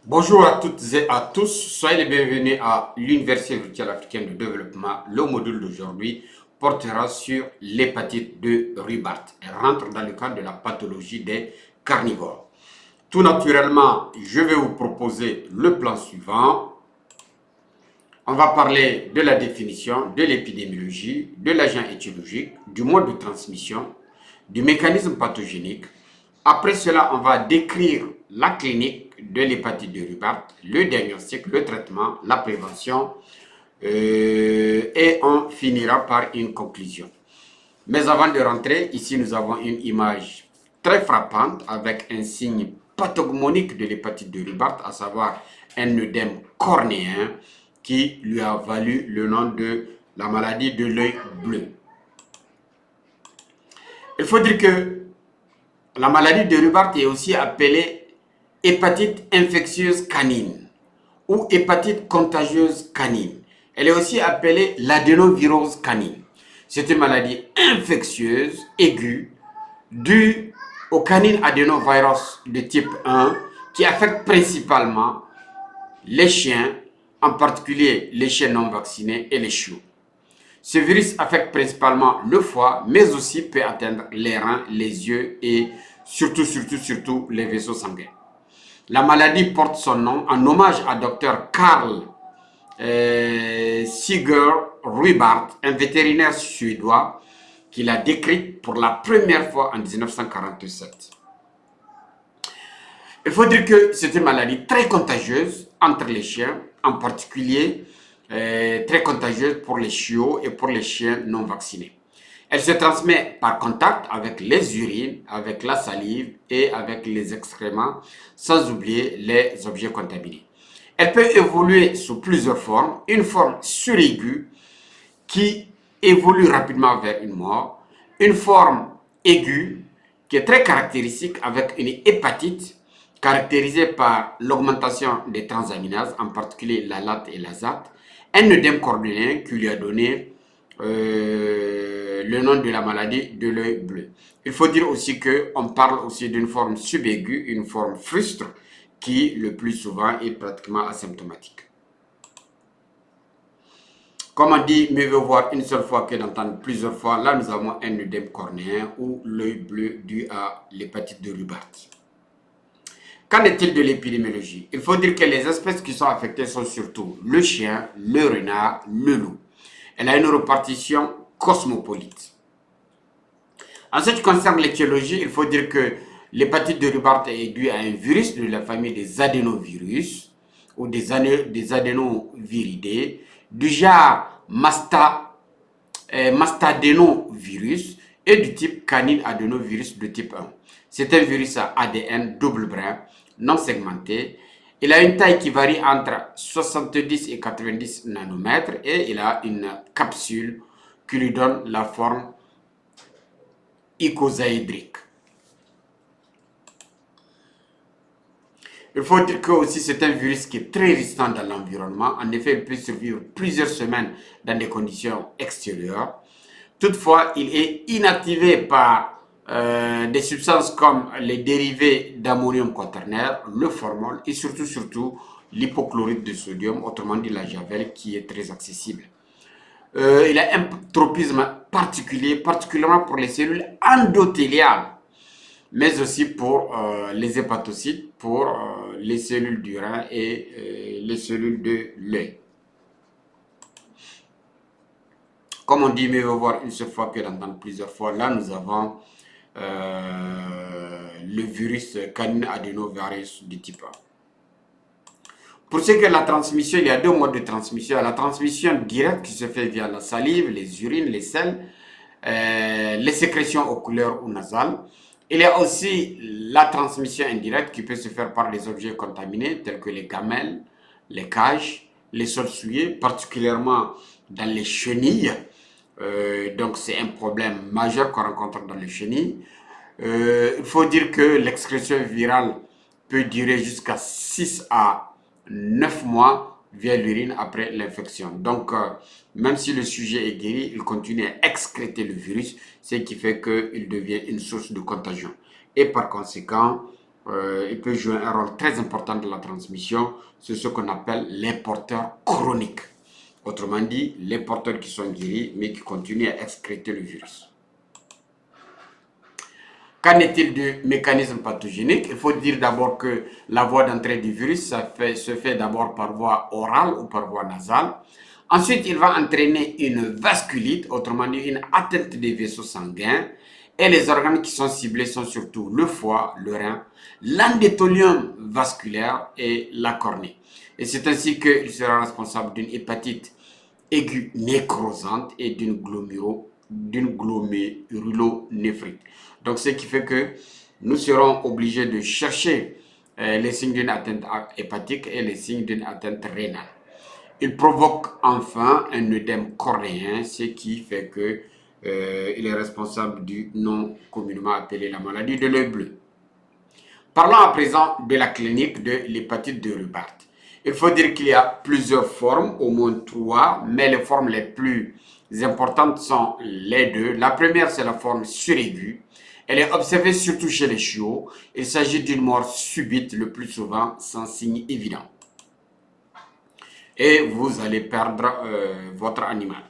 Bonjour à toutes et à tous, soyez les bienvenus à l'Université virtuelle africaine de développement. Le module d'aujourd'hui portera sur l'hépatite de Rubart. Elle rentre dans le cadre de la pathologie des carnivores. Tout naturellement, je vais vous proposer le plan suivant. On va parler de la définition, de l'épidémiologie, de l'agent étiologique, du mode de transmission, du mécanisme pathogénique. Après cela, on va décrire la clinique de l'hépatite de Rubart, le diagnostic, le traitement, la prévention et on finira par une conclusion. Mais avant de rentrer, ici nous avons une image très frappante avec un signe pathognomonique de l'hépatite de Rubart, à savoir un œdème cornéen qui lui a valu le nom de la maladie de l'œil bleu. Il faut dire que la maladie de Rubart est aussi appelée hépatite infectieuse canine ou hépatite contagieuse canine. Elle est aussi appelée l'adénovirose canine. C'est une maladie infectieuse aiguë due au canine adénovirus de type 1 qui affecte principalement les chiens, en particulier les chiens non vaccinés et les chiots. Ce virus affecte principalement le foie, mais aussi peut atteindre les reins, les yeux et surtout les vaisseaux sanguins. La maladie porte son nom en hommage à Dr Carl Sigurd Ruibart, un vétérinaire suédois qui l'a décrite pour la première fois en 1947. Il faut dire que c'est une maladie très contagieuse entre les chiens, en particulier très contagieuse pour les chiots et pour les chiens non vaccinés. Elle se transmet par contact avec les urines, avec la salive et avec les excréments, sans oublier les objets contaminés. Elle peut évoluer sous plusieurs formes. Une forme suraiguë qui évolue rapidement vers une mort. Une forme aiguë qui est très caractéristique avec une hépatite caractérisée par l'augmentation des transaminases, en particulier la LAT et la ZAT. Un œdème cornéen qui lui a donné le nom de la maladie de l'œil bleu. Il faut dire aussi qu'on parle aussi d'une forme subaiguë, une forme frustre, qui le plus souvent est pratiquement asymptomatique. Comme on dit, mieux vaut voir une seule fois que d'entendre plusieurs fois. Là, nous avons un œdème cornéen ou l'œil bleu dû à l'hépatite de Rubart. Qu'en est-il de l'épidémiologie? Il faut dire que les espèces qui sont affectées sont surtout le chien, le renard, le loup. Elle a une répartition cosmopolite. En ce qui concerne l'étiologie, il faut dire que l'hépatite de Rubart est due à un virus de la famille des adénovirus ou des adénoviridés du genre mastadénovirus et du type canine adénovirus de type 1. C'est un virus à ADN double brin, non segmenté. Il a une taille qui varie entre 70 et 90 nanomètres et il a une capsule qui lui donne la forme icosaédrique. Il faut dire que aussi c'est un virus qui est très résistant dans l'environnement. En effet, il peut survivre plusieurs semaines dans des conditions extérieures. Toutefois, il est inactivé par des substances comme les dérivés d'ammonium quaternaire, le formol et surtout l'hypochlorite de sodium, autrement dit la javel, qui est très accessible. Il a un tropisme particulier, particulièrement pour les cellules endothéliales, mais aussi pour les hépatocytes, pour les cellules du rein et les cellules de l'œil. Comme on dit, mieux vaut voir une seule fois que d'entendre plusieurs fois. Là, nous avons le virus canine adénovirus du type 1. Pour ce qui est de la transmission, il y a deux modes de transmission. La transmission directe qui se fait via la salive, les urines, les selles, les sécrétions oculaires ou nasales. Il y a aussi la transmission indirecte qui peut se faire par des objets contaminés tels que les gamelles, les cages, les sols souillés, particulièrement dans les chenilles. Donc c'est un problème majeur qu'on rencontre dans les chenilles. Il faut dire que l'excrétion virale peut durer jusqu'à 6 à 9 mois via l'urine après l'infection. Donc, même si le sujet est guéri, il continue à excréter le virus, ce qui fait qu'il devient une source de contagion. Et par conséquent, il peut jouer un rôle très important dans la transmission. C'est ce qu'on appelle les porteurs chroniques. Autrement dit, les porteurs qui sont guéris, mais qui continuent à excréter le virus. Qu'en est-il du mécanisme pathogénique? Il faut dire d'abord que la voie d'entrée du virus se fait d'abord par voie orale ou par voie nasale. Ensuite, il va entraîner une vasculite, autrement dit une atteinte des vaisseaux sanguins. Et les organes qui sont ciblés sont surtout le foie, le rein, l'endothélium vasculaire et la cornée. Et c'est ainsi qu'il sera responsable d'une hépatite aiguë nécrosante et d'une glomérulonéphrite. Donc, ce qui fait que nous serons obligés de chercher les signes d'une atteinte hépatique et les signes d'une atteinte rénale. Il provoque enfin un œdème cornéen, ce qui fait que il est responsable du nom communément appelé la maladie de l'œil bleu. Parlons à présent de la clinique de l'hépatite de Rupert. Il faut dire qu'il y a plusieurs formes, au moins 3, mais les formes les plus importantes sont les 2. La première, c'est la forme suraiguë. Elle est observée surtout chez les chiots. Il s'agit d'une mort subite, le plus souvent sans signe évident. Et vous allez perdre votre animal.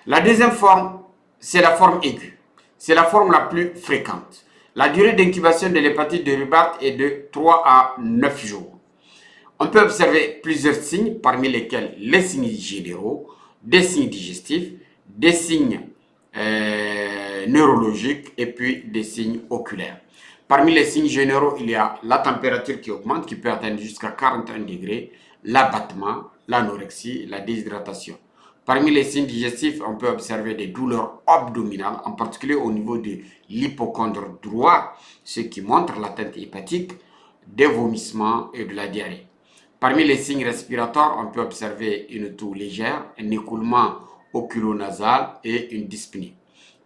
La deuxième forme, c'est la forme aiguë. C'est la forme la plus fréquente. La durée d'incubation de l'hépatite de Rupert est de 3 à 9 jours. On peut observer plusieurs signes, parmi lesquels les signes généraux, des signes digestifs, des signes neurologiques et puis des signes oculaires. Parmi les signes généraux, il y a la température qui augmente, qui peut atteindre jusqu'à 41 degrés, l'abattement, l'anorexie, la déshydratation. Parmi les signes digestifs, on peut observer des douleurs abdominales, en particulier au niveau de l'hypochondre droit, ce qui montre l'atteinte hépatique, des vomissements et de la diarrhée. Parmi les signes respiratoires, on peut observer une toux légère, un écoulement oculonasal et une dyspnée.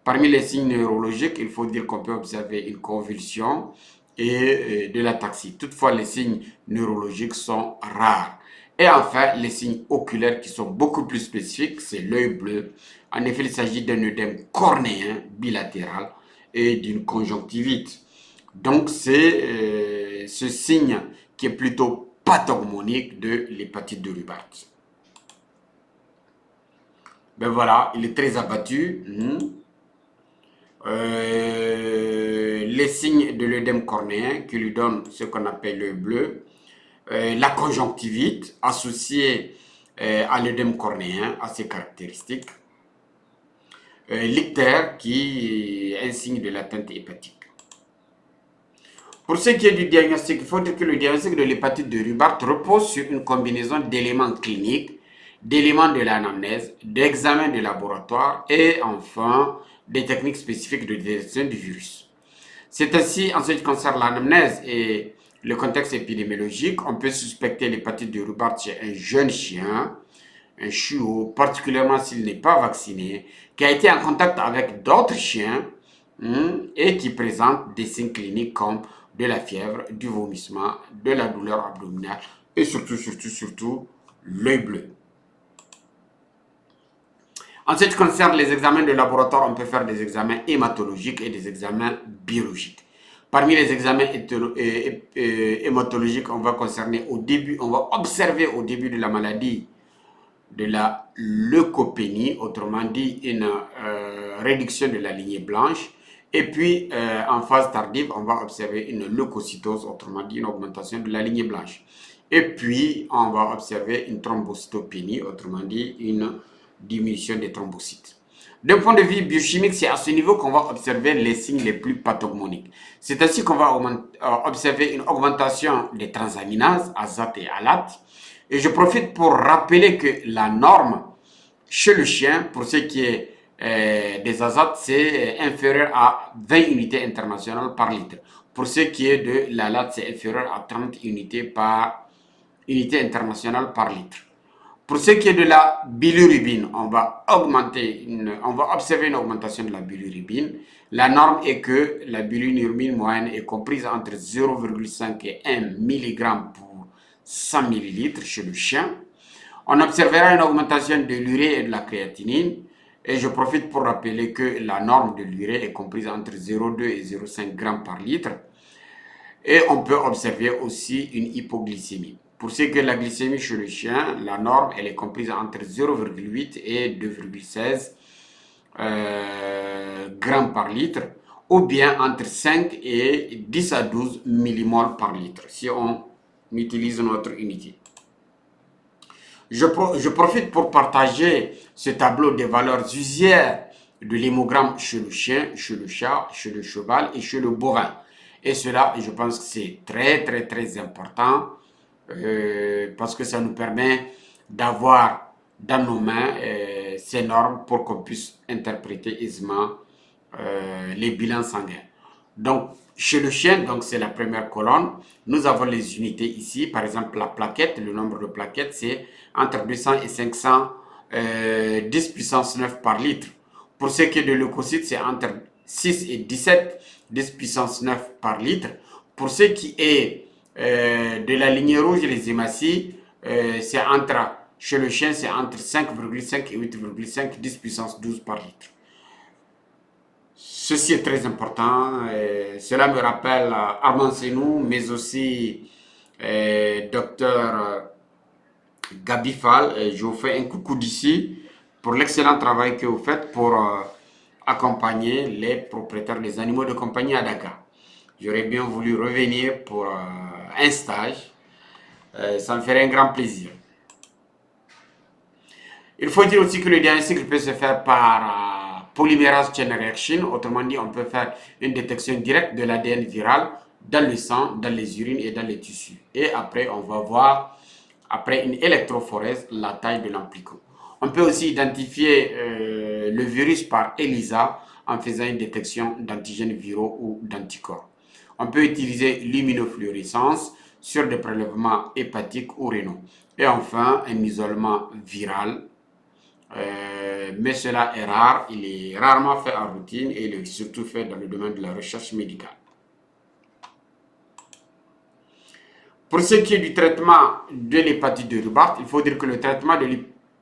Parmi les signes neurologiques, il faut dire qu'on peut observer une convulsion et de l'ataxie. Toutefois, les signes neurologiques sont rares. Et enfin, les signes oculaires qui sont beaucoup plus spécifiques, c'est l'œil bleu. En effet, il s'agit d'un œdème cornéen bilatéral et d'une conjonctivite. Donc, c'est ce signe qui est plutôt pathognomonique de l'hépatite de Rupert. Ben voilà, il est très abattu. Les signes de l'œdème cornéen qui lui donnent ce qu'on appelle l'œil bleu. La conjonctivite associée à l'œdème cornéen, à ses caractéristiques. L'ictère qui est un signe de l'atteinte hépatique. Pour ce qui est du diagnostic, il faut dire que le diagnostic de l'hépatite de Rupert repose sur une combinaison d'éléments cliniques, d'éléments de l'anamnèse, d'examens de laboratoire et enfin des techniques spécifiques de détection du virus. C'est ainsi, en ce qui concerne l'anamnèse et le contexte épidémiologique, on peut suspecter l'hépatite de Rupert chez un jeune chien, un chiot, particulièrement s'il n'est pas vacciné, qui a été en contact avec d'autres chiens et qui présente des signes cliniques comme de la fièvre, du vomissement, de la douleur abdominale et surtout, l'œil bleu. En ce qui concerne les examens de laboratoire, on peut faire des examens hématologiques et des examens biologiques. Parmi les examens hématologiques, on va observer au début de la maladie de la leucopénie, autrement dit une réduction de la lignée blanche. Et puis, en phase tardive, on va observer une leucocytose, autrement dit une augmentation de la lignée blanche. Et puis, on va observer une thrombocytopénie, autrement dit une diminution des thrombocytes. D'un point de vue biochimique, c'est à ce niveau qu'on va observer les signes les plus pathognomoniques. C'est ainsi qu'on va observer une augmentation des transaminases, azate et alate. Et je profite pour rappeler que la norme chez le chien, pour ce qui est des azotes, c'est inférieur à 20 unités internationales par litre. Pour ce qui est de la late, c'est inférieur à 30 unités par unité internationale par litre. Pour ce qui est de la bilirubine, on va observer une augmentation de la bilirubine. La norme est que la bilirubine moyenne est comprise entre 0,5 et 1 mg pour 100 ml chez le chien. On observera une augmentation de l'urée et de la créatinine. Et je profite pour rappeler que la norme de l'urée est comprise entre 0,2 et 0,5 grammes par litre. Et on peut observer aussi une hypoglycémie. Pour ce qui est de la glycémie chez le chien, la norme elle est comprise entre 0,8 et 2,16 grammes par litre, ou bien entre 5 et 10 à 12 millimoles par litre, si on utilise notre unité. Je profite pour partager ce tableau des valeurs usuaires de l'hémogramme chez le chien, chez le chat, chez le cheval et chez le bovin. Et cela, je pense que c'est très important parce que ça nous permet d'avoir dans nos mains ces normes pour qu'on puisse interpréter aisément les bilans sanguins. Donc, chez le chien, donc c'est la première colonne, nous avons les unités ici. Par exemple, la plaquette, le nombre de plaquettes, c'est entre 200 et 500 10 puissance 9 par litre. Pour ce qui est de leucocytes, c'est entre 6 et 17 10 puissance 9 par litre. Pour ce qui est de la lignée rouge, les hématies, c'est entre, chez le chien, c'est entre 5,5 et 8,5 10 puissance 12 par litre. Ceci est très important. Cela me rappelle Armand Senou, mais aussi docteur Gabi Fall. Je vous fais un coucou d'ici pour l'excellent travail que vous faites pour accompagner les propriétaires des animaux de compagnie à Dakar. J'aurais bien voulu revenir pour un stage. Ça me ferait un grand plaisir. Il faut dire aussi que le diagnostic peut se faire par polymérase chain reaction. Autrement dit, on peut faire une détection directe de l'ADN viral dans le sang, dans les urines et dans les tissus. Et après, on va voir, après une électrophorèse, la taille de l'amplicon. On peut aussi identifier le virus par ELISA en faisant une détection d'antigènes viraux ou d'anticorps. On peut utiliser l'immunofluorescence sur des prélèvements hépatiques ou rénaux. Et enfin, un isolement viral. Mais cela est rare, il est rarement fait en routine et il est surtout fait dans le domaine de la recherche médicale. Pour ce qui est du traitement de l'hépatite de Rubart, il faut dire que le traitement de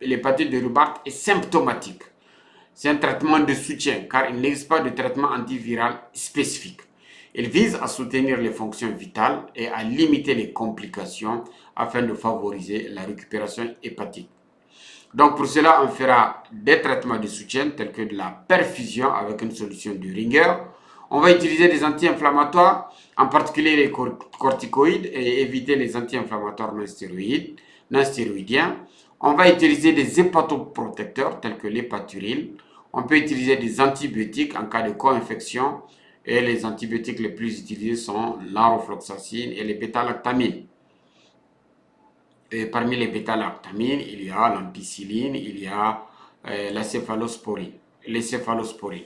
l'hépatite de Rubart est symptomatique. C'est un traitement de soutien car il n'existe pas de traitement antiviral spécifique. Il vise à soutenir les fonctions vitales et à limiter les complications afin de favoriser la récupération hépatique. Donc pour cela, on fera des traitements de soutien tels que de la perfusion avec une solution de Ringer. On va utiliser des anti-inflammatoires, en particulier les corticoïdes et éviter les anti-inflammatoires non stéroïdiens. On va utiliser des hépatoprotecteurs tels que l'hépaturil. On peut utiliser des antibiotiques en cas de co-infection et les antibiotiques les plus utilisés sont l'enrofloxacine et les bêta-lactamines. Et parmi les bêta-lactamines, il y a l'ampicilline, il y a la céphalosporine, les céphalosporines.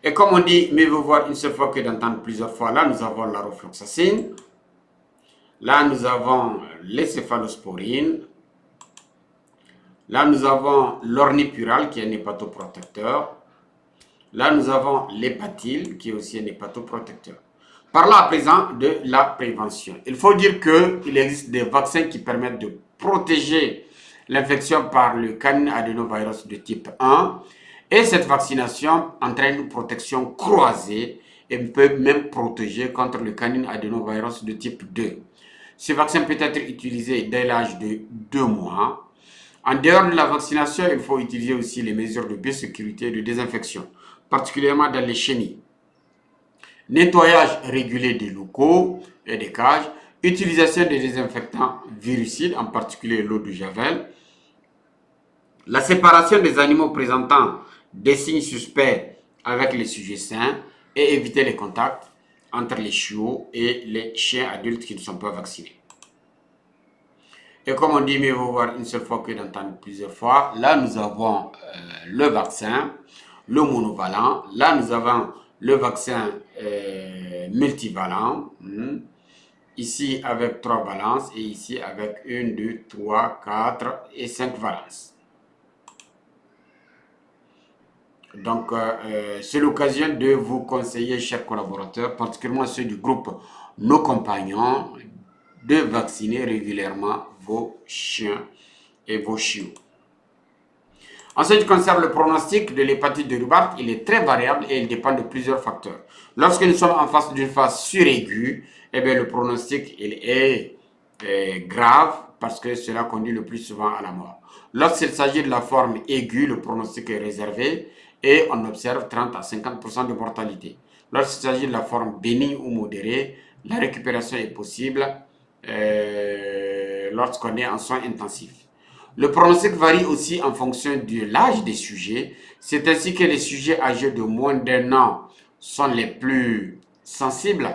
Et comme on dit, mieux vaut voir une seule fois que d'entendre plusieurs fois. Là, nous avons la rofloxacine. Là, nous avons les céphalosporines. Là, nous avons l'ornipural, qui est un hépatoprotecteur. Là, nous avons l'hépatile, qui est aussi un hépatoprotecteur. Parlons à présent de la prévention. Il faut dire qu'il existe des vaccins qui permettent de protéger l'infection par le canine adénovirus de type 1. Et cette vaccination entraîne une protection croisée et peut même protéger contre le canine adénovirus de type 2. Ce vaccin peut être utilisé dès l'âge de 2 mois. En dehors de la vaccination, il faut utiliser aussi les mesures de biosécurité et de désinfection, particulièrement dans les chenilles. Nettoyage régulier des locaux et des cages, utilisation des désinfectants virucides, en particulier l'eau de javel, la séparation des animaux présentant des signes suspects avec les sujets sains et éviter les contacts entre les chiots et les chiens adultes qui ne sont pas vaccinés. Et comme on dit, mieux vaut voir une seule fois que d'entendre plusieurs fois. Là, nous avons le vaccin, le monovalent. Là, nous avons le vaccin multivalent. Ici avec 3 valences et ici avec 1, 2, 3, 4 et 5 valences. Donc, c'est l'occasion de vous conseiller, chers collaborateurs, particulièrement ceux du groupe Nos Compagnons, de vacciner régulièrement vos chiens et vos chiots. En ce qui concerne le pronostic de l'hépatite de Rubart, il est très variable et il dépend de plusieurs facteurs. Lorsque nous sommes en face d'une phase suraiguë, eh bien, le pronostic il est grave parce que cela conduit le plus souvent à la mort. Lorsqu'il s'agit de la forme aiguë, le pronostic est réservé et on observe 30 à 50% de mortalité. Lorsqu'il s'agit de la forme bénigne ou modérée, la récupération est possible lorsqu'on est en soins intensifs. Le pronostic varie aussi en fonction de l'âge des sujets. C'est ainsi que les sujets âgés de moins d'un an sont les plus sensibles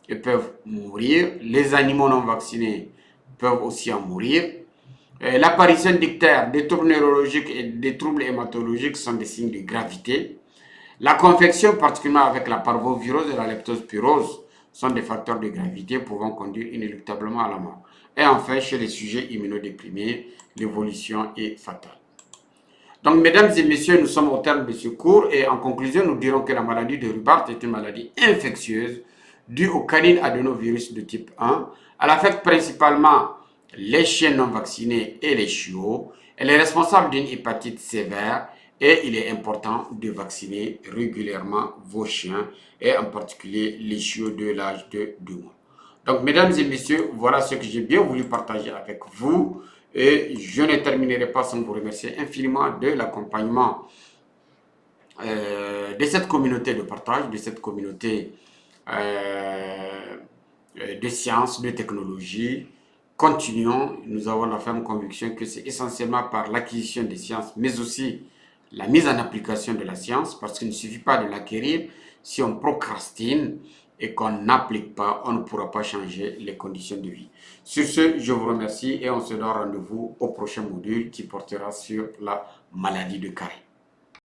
et peuvent mourir. Les animaux non vaccinés peuvent aussi en mourir. L'apparition d'ictères, des troubles neurologiques et des troubles hématologiques sont des signes de gravité. La confection, particulièrement avec la parvovirose et la leptospirose, sont des facteurs de gravité pouvant conduire inéluctablement à la mort. Et enfin, chez les sujets immunodéprimés, l'évolution est fatale. Donc, mesdames et messieurs, nous sommes au terme de ce cours et en conclusion, nous dirons que la maladie de Rubart est une maladie infectieuse due au canine adénovirus de type 1. Elle affecte principalement les chiens non vaccinés et les chiots. Elle est responsable d'une hépatite sévère et il est important de vacciner régulièrement vos chiens et en particulier les chiots de l'âge de 2 mois. Donc, mesdames et messieurs, voilà ce que j'ai bien voulu partager avec vous. Et je ne terminerai pas sans vous remercier infiniment de l'accompagnement de cette communauté de partage, de cette communauté de sciences, de technologie. Continuons, nous avons la ferme conviction que c'est essentiellement par l'acquisition des sciences, mais aussi la mise en application de la science, parce qu'il ne suffit pas de l'acquérir. Si on procrastine et qu'on n'applique pas, on ne pourra pas changer les conditions de vie. Sur ce, je vous remercie et on se donne rendez-vous au prochain module qui portera sur la maladie de Carré.